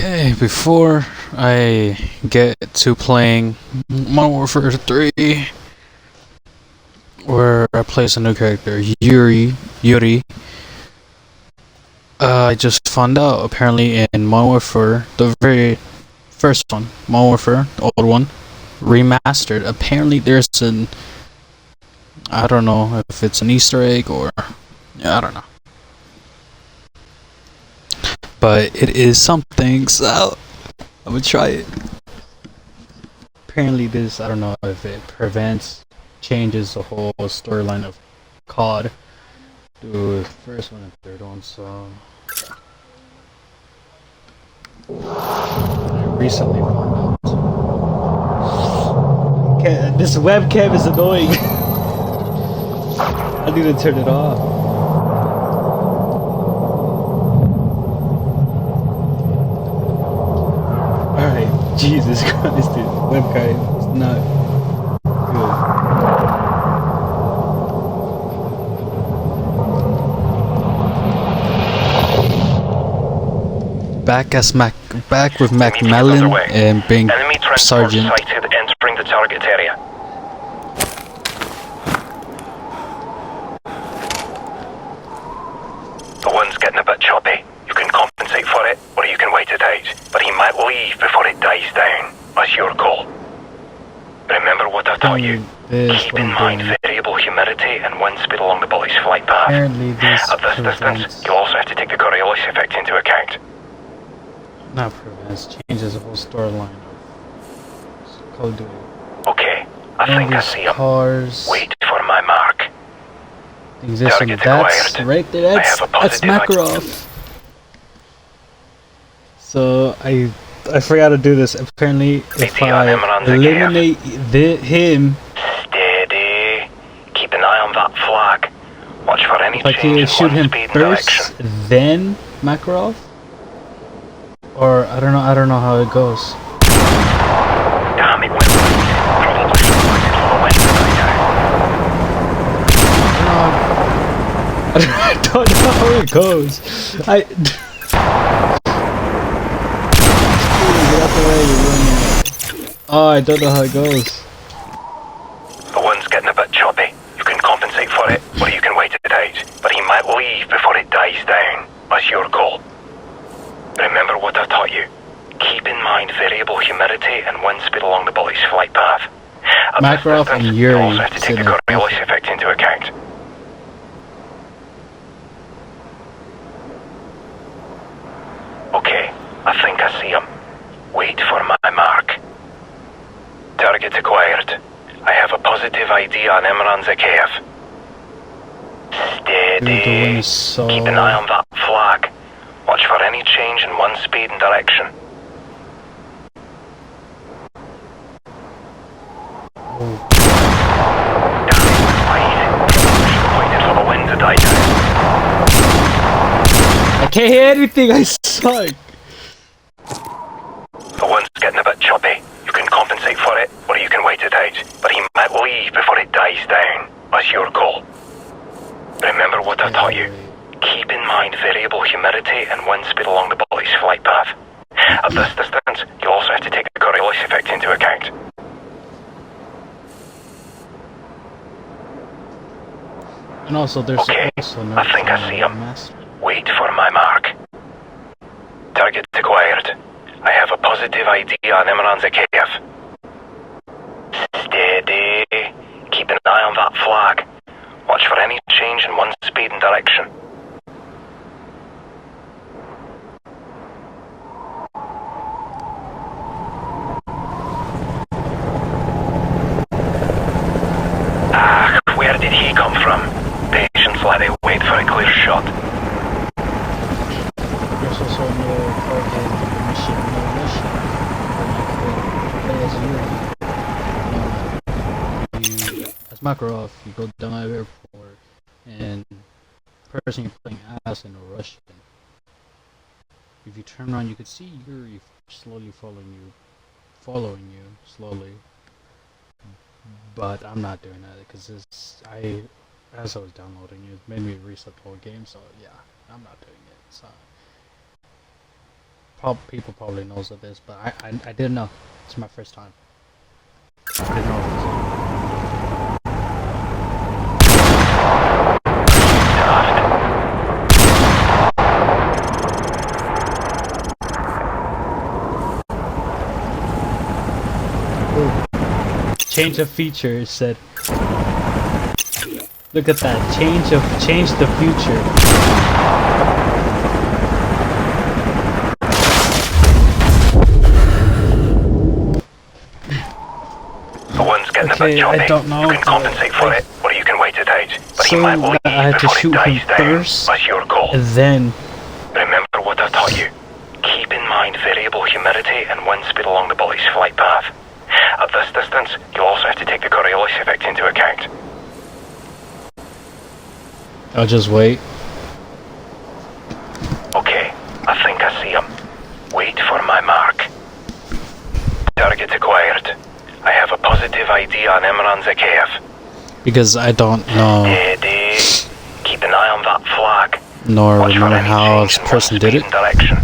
Okay, before I get to playing Modern Warfare 3, where I play as a new character, Yuri, I just found out apparently in Modern Warfare, the very first one, Modern Warfare, the old one, remastered, apparently there's I don't know if it's an Easter egg or, I don't know. But it is something, so I'm gonna try it. Apparently this, I don't know if it changes the whole storyline of COD to the first one and third one, so I recently found out. Okay, this webcam is annoying. I need to turn it off. Alright, Jesus Christ, dude. Webcam is not good. Back with Macmillan and being Sergeant. Sighted entering the target area. The one's getting a bit choppy. You can compensate for it, or you can wait it out. But he might leave before it dies down. That's your call. Remember what I taught you. Keep in mind variable humidity and wind speed along the bullet's flight path. At this distance, you'll also have to take the Coriolis effect into account. Not prevents, changes the whole storyline of COD. Okay, I think I see him. Cars. Wait for my mark. Target that's right there. That's Makarov. So I forgot to do this. Apparently, if I eliminate him, steady. Keep an eye on that flag. Watch for any change in wind speed and direction. Then Makarov. Or I don't know how it goes. Damn, it went probably selected for the wind right now. I don't know how it goes. Oh, I don't know how it goes. The one's getting a bit choppy. You can compensate for it, or you can wait it out. But he might leave before it dies down. That's your call. Remember what I taught you. Keep in mind variable humidity and wind speed along the bullet's flight path. At Makarov this distance, and Yuri you also have to take the Coriolis effect into account. Okay, I think I see him. Wait for my mark. Target acquired. I have a positive ID on Imran Zakhaev. Steady. Keep an eye on that flag. Watch for any change in wind speed and direction. Waited for the wind to die down. I can't hear anything, I suck. The wind's getting a bit choppy. You can compensate for it, or you can wait it out. But he might leave before it dies down. That's your call. Remember what I taught you. Keep in mind variable humidity and wind speed along the bullet's flight path. At this distance, you'll also have to take the Coriolis effect into account. And also, there's okay, also no I think I see him. Wait for my mark. Target acquired. I have a positive ID on Imran Zakhaev. Steady. Keep an eye on that flag. Watch for any change in wind speed and direction. Where did he come from? Patience while they wait for a clear shot. There's also no target mission, as Makarov, you go down my airport, and the person you're playing as in a Russian. If you turn around, you could see Yuri slowly following you slowly. But I'm not doing that because as I was downloading it made me reset the whole game, so yeah, I'm not doing it. So people probably knows of this, but I didn't know. It's my first time. I didn't know of this. Change of feature said. Look at that. Change the future. Okay, I don't know. You can compensate for it, or you can wait it out. But he might leave I had to shoot him first, That's your call. and then. Remember what I've taught you. Keep in mind variable humidity and wind speed along the bullet's flight path. At this distance, you'll also have to take the Coriolis effect into account. I'll just wait. Okay, I think I see him. Wait for my mark. Target acquired. I have a positive ID on Imran Zakhaev. Because I don't know. Steady. Keep an eye on that flag. Nor Watch for remember any how change this in person wind did speed it. and direction.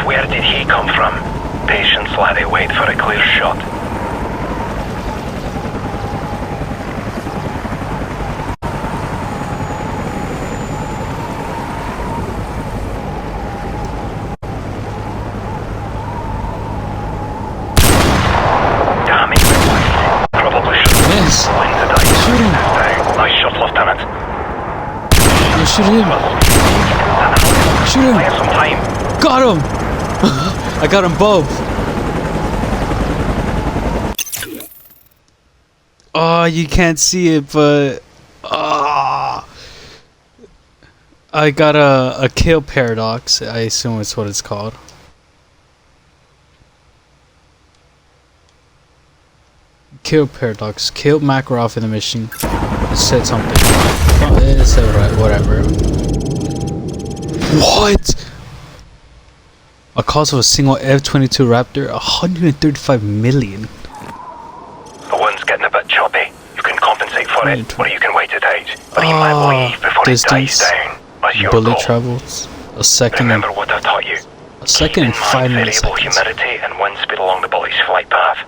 Where did he come from? Patience, laddie, wait for a clear shot. Damn it, wait. Probably should have Yes. Shoot him. Nice shot, Lieutenant. No, shoot him. Shoot him. I have some time. Got him. I got them both. Oh, you can't see it, but I got a kill paradox. I assume it's what it's called. Kill paradox. Killed Makarov in the mission. It said something. It said whatever. What? A cost of a single F-22 Raptor, 135 million. The wind's getting a bit choppy. You can compensate for it, or you can wait it out. But he might leave before distance, it dies down. That's your bullet call. travels, a second Remember what I taught you. a second and 5 variable milliseconds. humidity and wind speed along the bullet's flight path.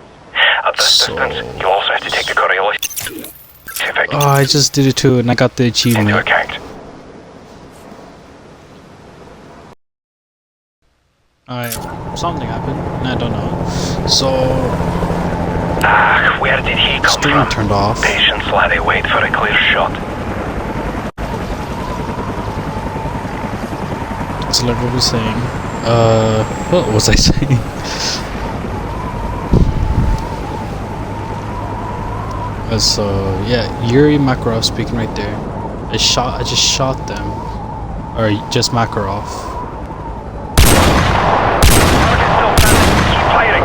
At this distance, you also have to take the Coriolis effect Oh, I just did it too, and I got the into achievement. account. Alright, something happened. I don't know. So, Where did he come stream from? turned off. Patience, laddie, wait for a clear shot. It's like what we're saying. What was I saying? So yeah, Yuri Makarov speaking right there. I just shot them, or just Makarov. Target still standing. Keep firing.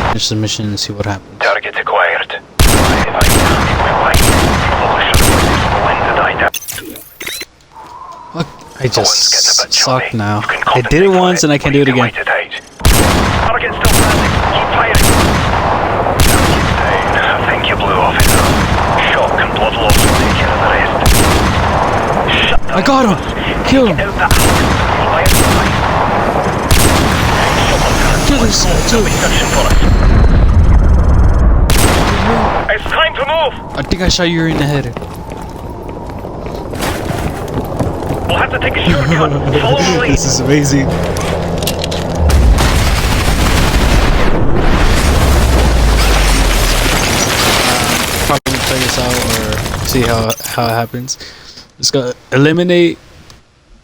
Finish the mission and see what happens. Target acquired. If I just suck now. I did it once and I can't do it again. Target still standing. Keep firing. Target down. I think you blew off enough. Shock and blood loss will take care of the rest. Shut down. I got him! Kill him! Out that Kill this! Kill him! searching for us. It's time to move. I think I shot Yuri in the head. We'll have to take a shortcut. Follow the lead. This is amazing. Probably try this out or see how it happens. Let's go eliminate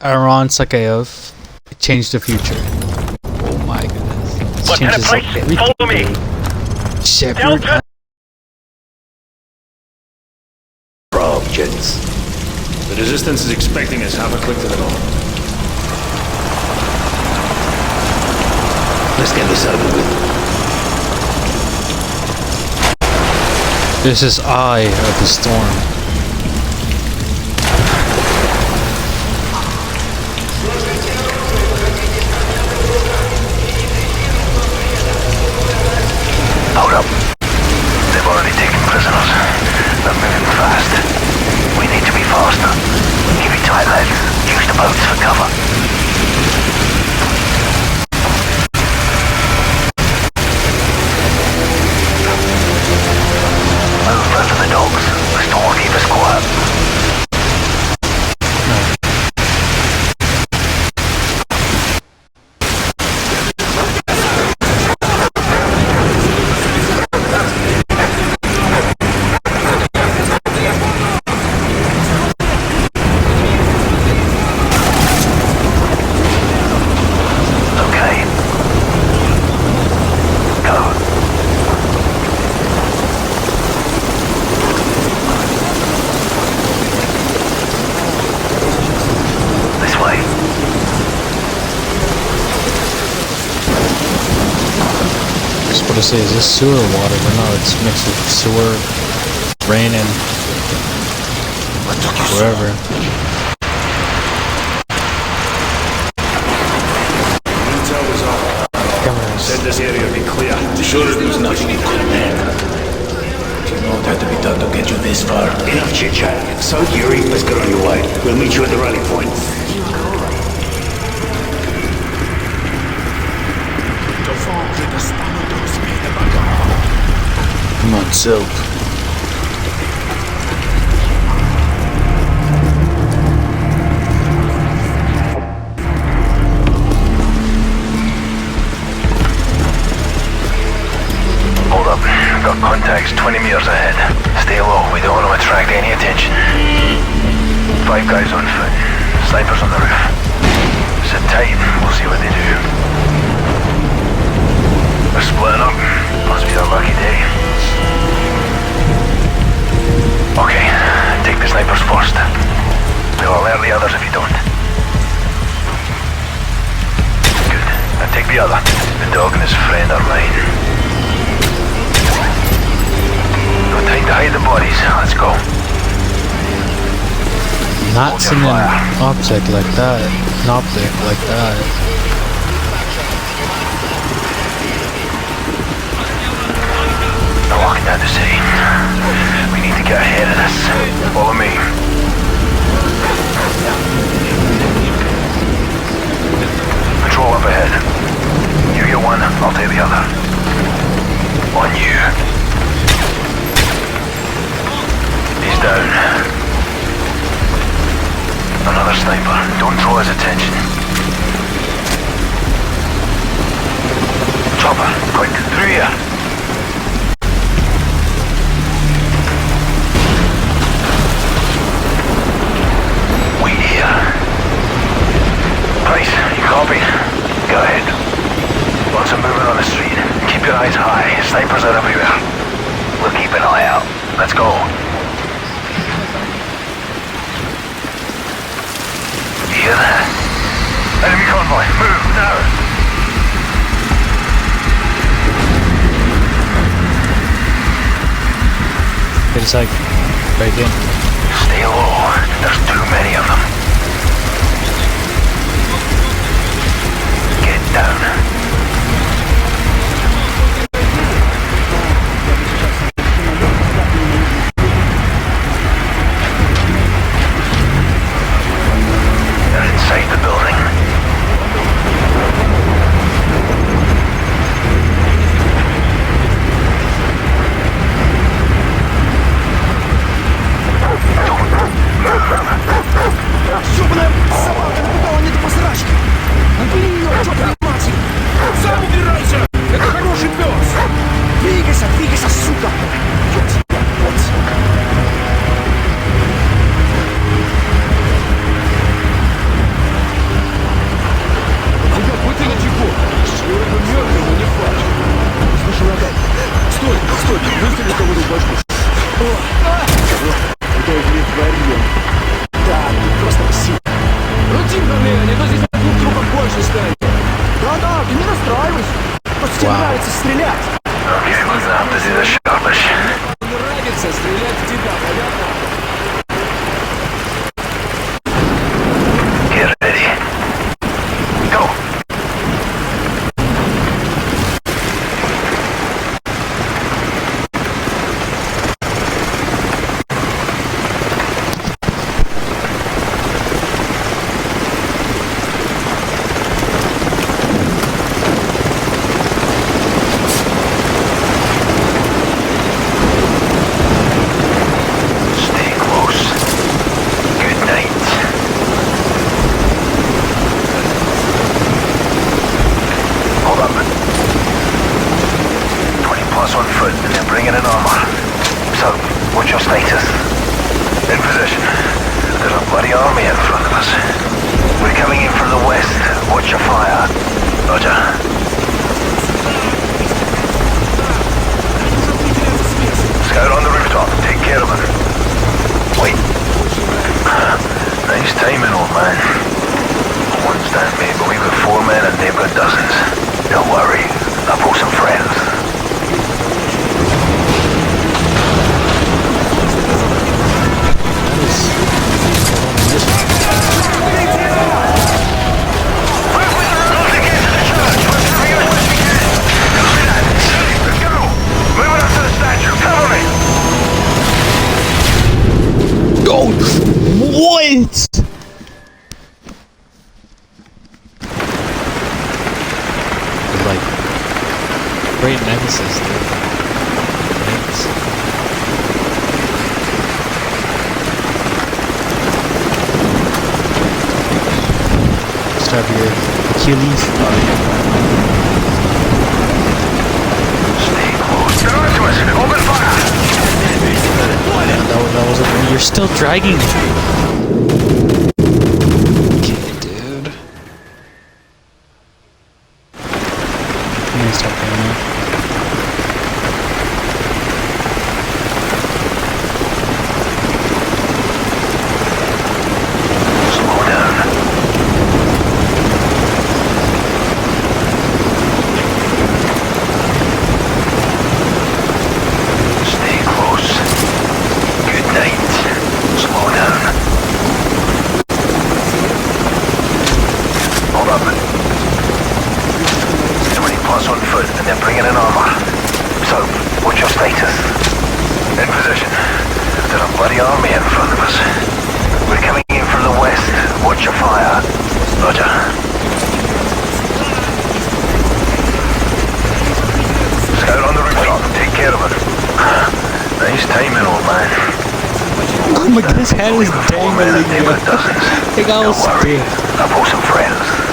Aaron Sakayev. Change the future. Oh my goodness. This Lieutenant changes Price, everything. follow me. Shepard. Delta. Gents. The Resistance is expecting us. Have a click to the north. Let's get this over with. This is Eye of the Storm. to say, is this sewer water? But no, it's mixed with sewer, rain, and wherever. Intel was off. Cameras. Said this area would be clear. Sure, there's nothing you couldn't handle. Do you know what had to be done to get you this far? Enough chit-chat. So, Yuri, let's get on your way. We'll meet you at the rally point. Come on, Silk. Hold up. Got contacts 20 meters ahead. Stay low. We don't want to attract any attention. 5 guys on foot. Snipers on the roof. Sit tight. We'll see what they do. They're splitting up. Must be their lucky day. Okay. Take the snipers first. They'll alert the others if you don't. Good. Now take the other. The dog and his friend are mine. No time to hide the bodies. Let's go. Not seeing an object like that. An object like that. They're walking down the city. We need to get ahead of this. Follow me. Patrol up ahead. You get one, I'll take the other. On you. He's down. Another sniper. Don't draw his attention. Chopper, quick, through here. Wait here. Price, you copy? Go ahead. Lots of movement on the street. Keep your eyes high. Snipers are everywhere. We'll keep an eye out. Let's go. Hear that? Enemy convoy. Move now. It's like right in. Stay low. There's too many of them. Get down. They're inside the building. Ёбаная собака напугала не до посрачки! Убери ее, чёртовой матери! Сам убирайся! Это хороший пес! Двигайся, двигайся, сука! Я тебя, вот! Ага, будь на чеку! Скоро бы мёртвый, но не факт! Слышал опять! Стой, стой! Выстрели кого-то в башку! Это угли творим! Да, ты просто псих! Рутинные, не то здесь двух трупов больше станет! Да-да, ты не расстраивайся! Просто тебе нравится стрелять! Okay, we're gonna have to do the sharpish. Нравится стрелять в тебя, понятно? Get ready. Go. Stay close. Good night. Hold up. 20 plus on foot and they're bringing in armor. So, what's your status? In position. There's a bloody army in front of us. We're coming in from the west. Watch your fire. Roger. Scout on the rooftop. Take care of it. Wait. Nice timing, old man. One's down, mate, but we've got 4 men and they've got dozens. Don't worry. I'll pull some friends. great nemesis, dude. Thanks. Start your Achilles. Stay close. Get on to us. Open fire. That was a, you're still dragging me. Okay, dude. I'm gonna stop doing that. Slow down. Stay close. Good night. Slow down. Hold up. 20 plus on foot and they're bringing in armor. So, what's your status? In position. There's a bloody army in front of us. We're coming in from the west. Watch your fire. Roger. Scout on the rooftop. Take care of it. Nice timing, old man. Oh my god, his hand is dangling. Hey, I was scared. I've got some friends.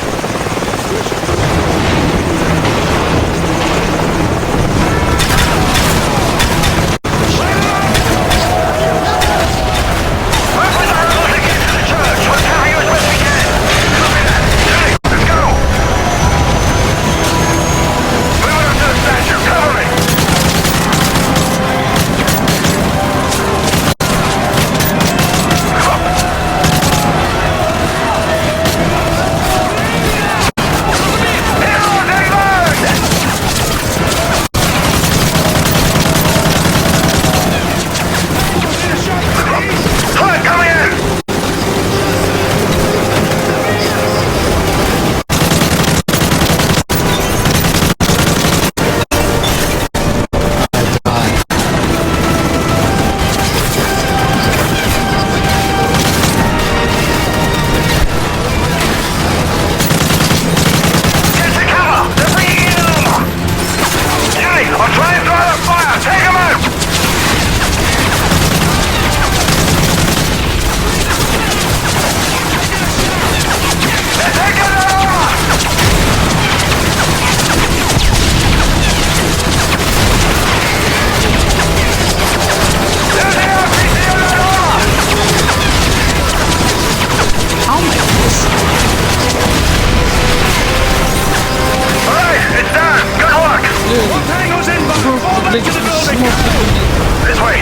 This way.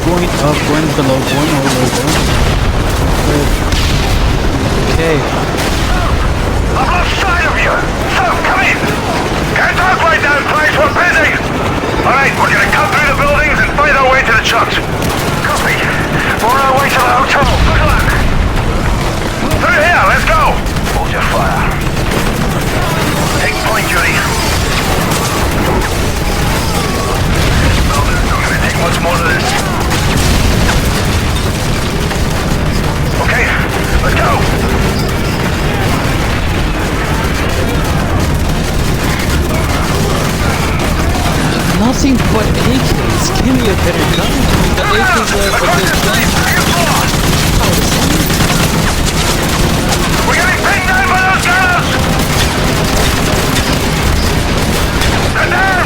Going up, going below, going over. Okay. I've lost sight of you. So, come in. Can't talk right now, Price. We're busy. Alright, we're gonna cut through the buildings and find our way to the trucks. Copy. We're on our way to the hotel. Good luck. Through here, let's go. Hold your fire. Take point, Judy. Building's not gonna take much more of this. Okay, let's go. Nothing but AKs. Give me a better gun. The AKs are a good gun. We're getting pinned down by those gunners! They're down!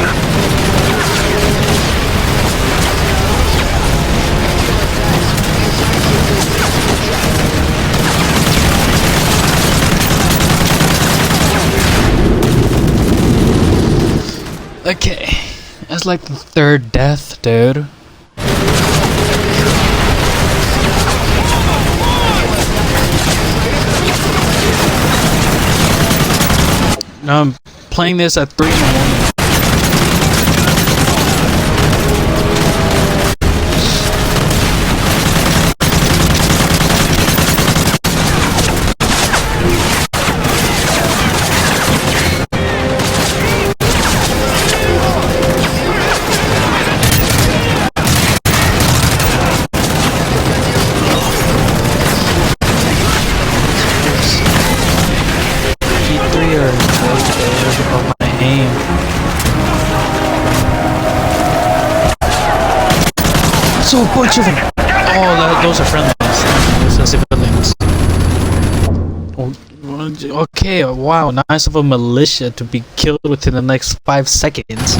Okay. That's like the third death, dude. Now I'm playing this at 3 in the morning. P3 or So a bunch of them. Oh, those are friendlies. Those are civilians. Oh, okay, wow, nice of a militia to be killed within the next 5 seconds.